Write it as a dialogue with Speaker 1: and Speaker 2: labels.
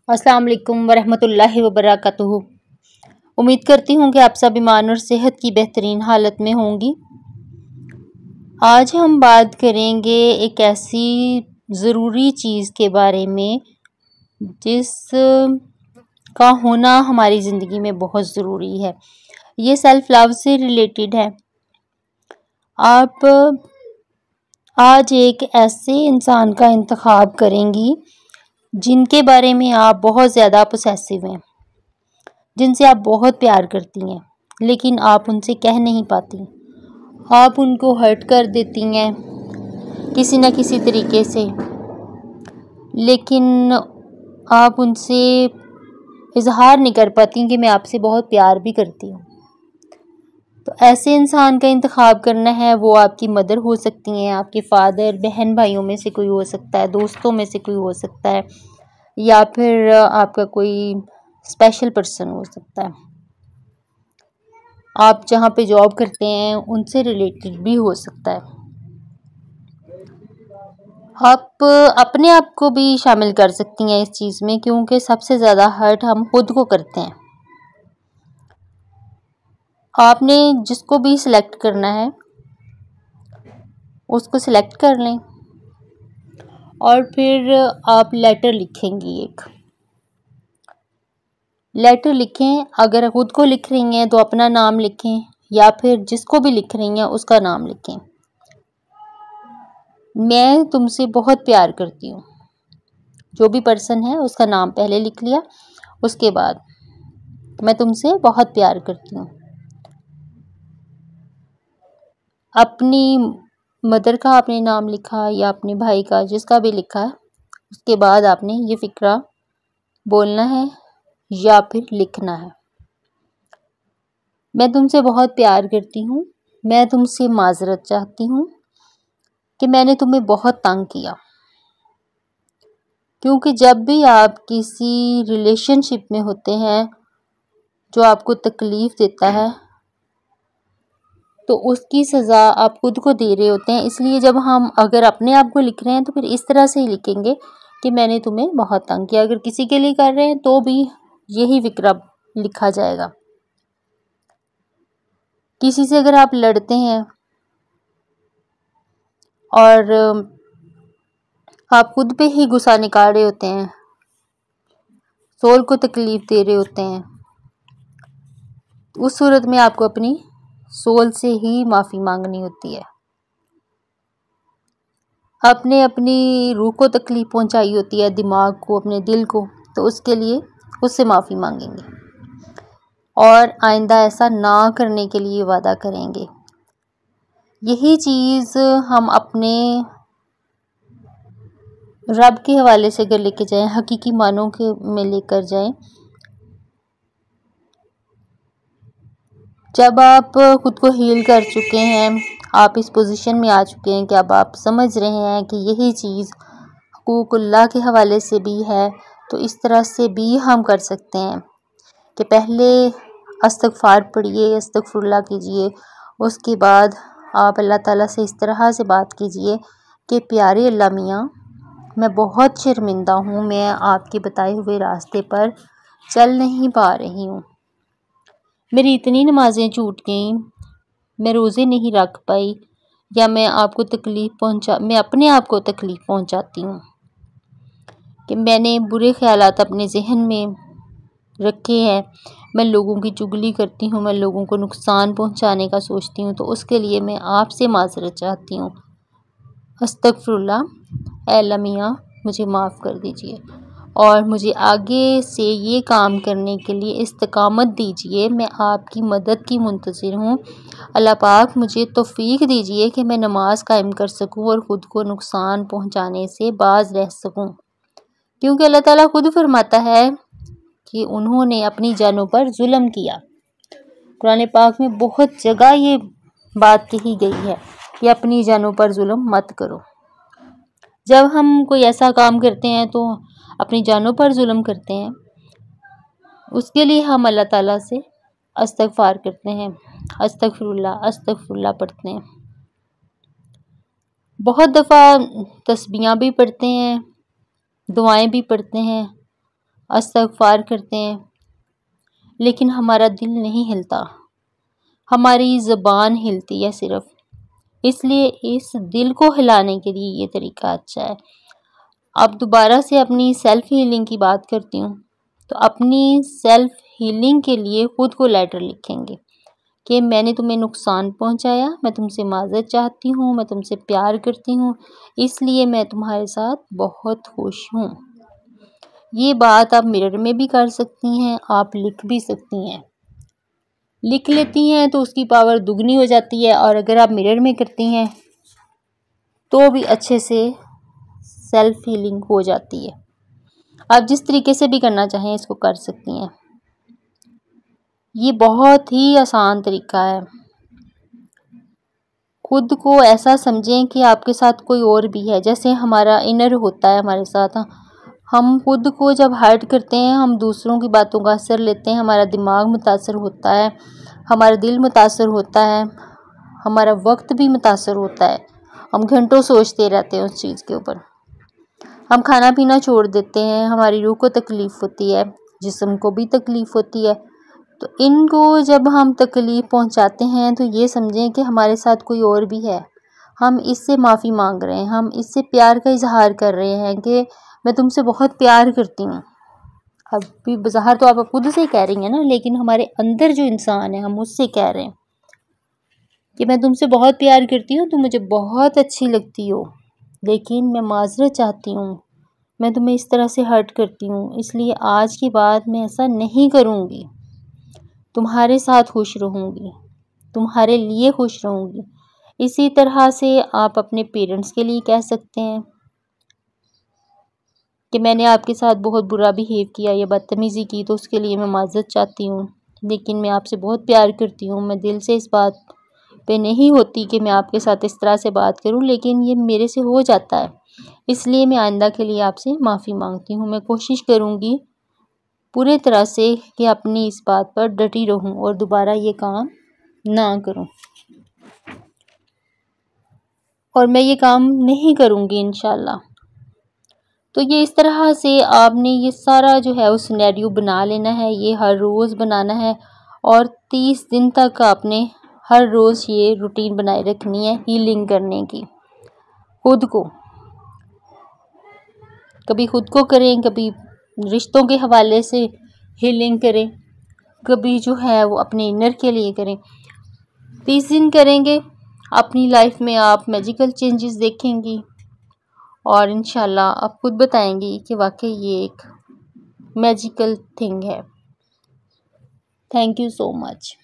Speaker 1: अस्सलाम वालेकुम वरहमतुल्लाहि वबरकातुहू। उम्मीद करती हूँ कि आप सब ईमान और सेहत की बेहतरीन हालत में होंगी। आज हम बात करेंगे एक ऐसी ज़रूरी चीज़ के बारे में जिस का होना हमारी ज़िंदगी में बहुत ज़रूरी है। ये सेल्फ लव से रिलेटेड है। आप आज एक ऐसे इंसान का इंतखाब करेंगी जिनके बारे में आप बहुत ज़्यादा पोसेसिव हैं, जिनसे आप बहुत प्यार करती हैं, लेकिन आप उनसे कह नहीं पाती। आप उनको हर्ट कर देती हैं किसी न किसी तरीके से, लेकिन आप उनसे इजहार नहीं कर पाती कि मैं आपसे बहुत प्यार भी करती हूँ। तो ऐसे इंसान का इंतखाब करना है। वो आपकी मदर हो सकती हैं, आपके फादर, बहन भाइयों में से कोई हो सकता है, दोस्तों में से कोई हो सकता है, या फिर आपका कोई स्पेशल पर्सन हो सकता है। आप जहाँ पे जॉब करते हैं उनसे रिलेटेड भी हो सकता है। आप अपने आप को भी शामिल कर सकती हैं इस चीज़ में, क्योंकि सबसे ज़्यादा हर्ट हम खुद को करते हैं। आपने जिसको भी सिलेक्ट करना है उसको सिलेक्ट कर लें और फिर आप लेटर लिखेंगी। एक लेटर लिखें। अगर खुद को लिख रही हैं तो अपना नाम लिखें, या फिर जिसको भी लिख रही हैं उसका नाम लिखें। मैं तुमसे बहुत प्यार करती हूँ। जो भी पर्सन है उसका नाम पहले लिख लिया, उसके बाद मैं तुमसे बहुत प्यार करती हूँ। अपनी मदर का आपने नाम लिखा या अपने भाई का, जिसका भी लिखा है, उसके बाद आपने ये फिक्रा बोलना है या फिर लिखना है। मैं तुमसे बहुत प्यार करती हूँ। मैं तुमसे माजरत चाहती हूँ कि मैंने तुम्हें बहुत तंग किया, क्योंकि जब भी आप किसी रिलेशनशिप में होते हैं जो आपको तकलीफ़ देता है तो उसकी सज़ा आप खुद को दे रहे होते हैं। इसलिए जब हम अगर अपने आप को लिख रहे हैं तो फिर इस तरह से ही लिखेंगे कि मैंने तुम्हें बहुत तंग किया। अगर किसी के लिए कर रहे हैं तो भी यही फिक्रा लिखा जाएगा। किसी से अगर आप लड़ते हैं और आप खुद पे ही गुस्सा निकाल रहे होते हैं, सोल को तकलीफ़ दे रहे होते हैं, उस सूरत में आपको अपनी सोल से ही माफ़ी मांगनी होती है। आपने अपनी रूह को तकलीफ़ पहुंचाई होती है, दिमाग को, अपने दिल को, तो उसके लिए उससे माफ़ी मांगेंगे और आइंदा ऐसा ना करने के लिए वादा करेंगे। यही चीज़ हम अपने रब के हवाले से अगर लेके जाएं, हकीकी मानों के में लेकर जाएं, जब आप खुद को हील कर चुके हैं, आप इस पोजीशन में आ चुके हैं कि अब आप समझ रहे हैं कि यही चीज़ हुकूकुल्लाह के हवाले से भी है, तो इस तरह से भी हम कर सकते हैं कि पहले अस्तगफार पढ़िए, अस्तगफुरुल्लाह कीजिए, उसके बाद आप अल्लाह ताला से इस तरह से बात कीजिए कि प्यारे अल्लाह मियाँ, मैं बहुत शर्मिंदा हूँ, मैं आपके बताए हुए रास्ते पर चल नहीं पा रही हूँ। मेरी इतनी नमाज़ें छूट गईं, मैं रोज़े नहीं रख पाई, या मैं अपने आप को तकलीफ़ पहुँचाती हूँ कि मैंने बुरे ख़यालात अपने ज़हन में रखे हैं, मैं लोगों की चुगली करती हूँ, मैं लोगों को नुकसान पहुँचाने का सोचती हूँ, तो उसके लिए मैं आपसे माज़रत चाहती हूँ। अस्तगफुरुल्लाह, ऐ अल्लाह मियाँ मुझे माफ़ कर दीजिए और मुझे आगे से ये काम करने के लिए इस्तिकामत दीजिए। मैं आपकी मदद की मुंतज़िर हूँ। अल्लाह पाक मुझे तौफ़ीक दीजिए कि मैं नमाज कायम कर सकूँ और ख़ुद को नुकसान पहुँचाने से बाज़ रह सकूँ, क्योंकि अल्लाह ताला खुद फरमाता है कि उन्होंने अपनी जानों पर जुल्म किया। कुरान पाक में बहुत जगह ये बात कही गई है कि अपनी जानों पर जुल्म मत करो। जब हम कोई ऐसा काम करते हैं तो अपनी जानों पर जुल्म करते हैं, उसके लिए हम अल्लाह ताला से अस्तगफार करते हैं, अस्तगफुरुल्लाह पढ़ते हैं। बहुत दफ़ा तस्बीहां भी पढ़ते हैं, दुआएं भी पढ़ते हैं, इस्तग़फ़ार करते हैं, लेकिन हमारा दिल नहीं हिलता, हमारी ज़बान हिलती है सिर्फ। इसलिए इस दिल को हिलाने के लिए ये तरीका अच्छा है। अब दोबारा से अपनी सेल्फ हीलिंग की बात करती हूँ। तो अपनी सेल्फ हीलिंग के लिए खुद को लेटर लिखेंगे कि मैंने तुम्हें नुकसान पहुंचाया, मैं तुमसे माज़रत चाहती हूँ, मैं तुमसे प्यार करती हूँ, इसलिए मैं तुम्हारे साथ बहुत खुश हूँ। ये बात आप मिरर में भी कर सकती हैं, आप लिख भी सकती हैं। लिख लेती हैं तो उसकी पावर दुगनी हो जाती है, और अगर आप मिरर में करती हैं तो भी अच्छे से सेल्फ हीलिंग हो जाती है। आप जिस तरीके से भी करना चाहें इसको कर सकती हैं। ये बहुत ही आसान तरीका है। खुद को ऐसा समझें कि आपके साथ कोई और भी है, जैसे हमारा इनर होता है हमारे साथ। हम खुद को जब हर्ट करते हैं, हम दूसरों की बातों का असर लेते हैं, हमारा दिमाग मुतासर होता है, हमारा दिल मुतासर होता है, हमारा वक्त भी मुतासर होता है। हम घंटों सोचते रहते हैं उस चीज़ के ऊपर। हम खाना पीना छोड़ देते हैं, हमारी रूह को तकलीफ़ होती है, जिस्म को भी तकलीफ़ होती है। तो इनको जब हम तकलीफ़ पहुंचाते हैं तो ये समझें कि हमारे साथ कोई और भी है। हम इससे माफ़ी मांग रहे हैं, हम इससे प्यार का इजहार कर रहे हैं कि मैं तुमसे बहुत प्यार करती हूँ। अभी बाहर तो आप खुद से कह रही हैं ना, लेकिन हमारे अंदर जो इंसान है हम उससे कह रहे हैं कि मैं तुमसे बहुत प्यार करती हूँ, तुम मुझे बहुत अच्छी लगती हो, लेकिन मैं माज़रत चाहती हूँ, मैं तुम्हें इस तरह से हर्ट करती हूँ, इसलिए आज के बाद मैं ऐसा नहीं करूँगी, तुम्हारे साथ खुश रहूँगी, तुम्हारे लिए खुश रहूँगी। इसी तरह से आप अपने पेरेंट्स के लिए कह सकते हैं कि मैंने आपके साथ बहुत बुरा बिहेव किया या बदतमीज़ी की, तो उसके लिए मैं माज़रत चाहती हूँ, लेकिन मैं आपसे बहुत प्यार करती हूँ। मैं दिल से इस बात पे नहीं होती कि मैं आपके साथ इस तरह से बात करूँ, लेकिन ये मेरे से हो जाता है, इसलिए मैं आइंदा के लिए आपसे माफ़ी मांगती हूँ। मैं कोशिश करूँगी पूरे तरह से कि अपनी इस बात पर डटी रहूँ और दोबारा ये काम ना करूँ, और मैं ये काम नहीं करूँगी इंशाल्लाह। तो ये इस तरह से आपने ये सारा जो है वो सिनेरियो बना लेना है, ये हर रोज़ बनाना है, और 30 दिन तक आपने हर रोज़ ये रूटीन बनाए रखनी है हीलिंग करने की। खुद को कभी खुद को करें, कभी रिश्तों के हवाले से हीलिंग करें, कभी जो है वो अपने इनर के लिए करें। 30 दिन करेंगे, अपनी लाइफ में आप मैजिकल चेंजेस देखेंगी, और इंशाल्लाह आप खुद बताएंगी कि वाकई ये एक मैजिकल थिंग है। Thank you so much.